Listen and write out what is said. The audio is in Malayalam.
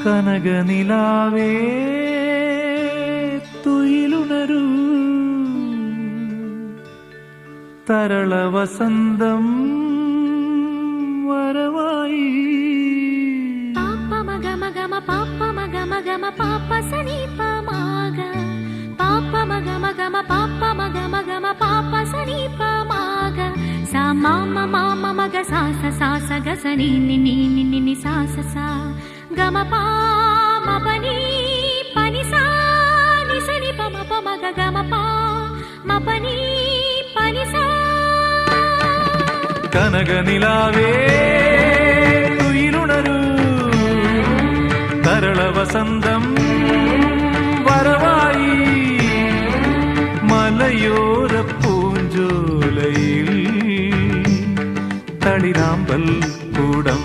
കനകനിലാവേ തുയിലുണരൂ തരള വസന്തം വരവായി പാപ്പ മഗ മഗ മ പാപ്പ മഗ മഗ മ പാപ്പ സനി പ മഗ പാപ്പ മഗ മഗ മ പാപ്പ മഗ മഗ മ പാപ്പ സനി പ മഗ സ മമ മമ മഗ സ സ സ സ ഗ സ നി നി നി നി നി നി സ സ സ ഗ മ പ മ പ നി പ നി സ നി സ നി പ മ പ മഗ ഗ മ പ മ പ നി പ നി സ കനകനിലാവേ തുയിലുണരൂ തരള വസന്തം വരവായി മലയോര പൂഞ്ചോലയിൽ തളിരാമ്പൽ കൂടം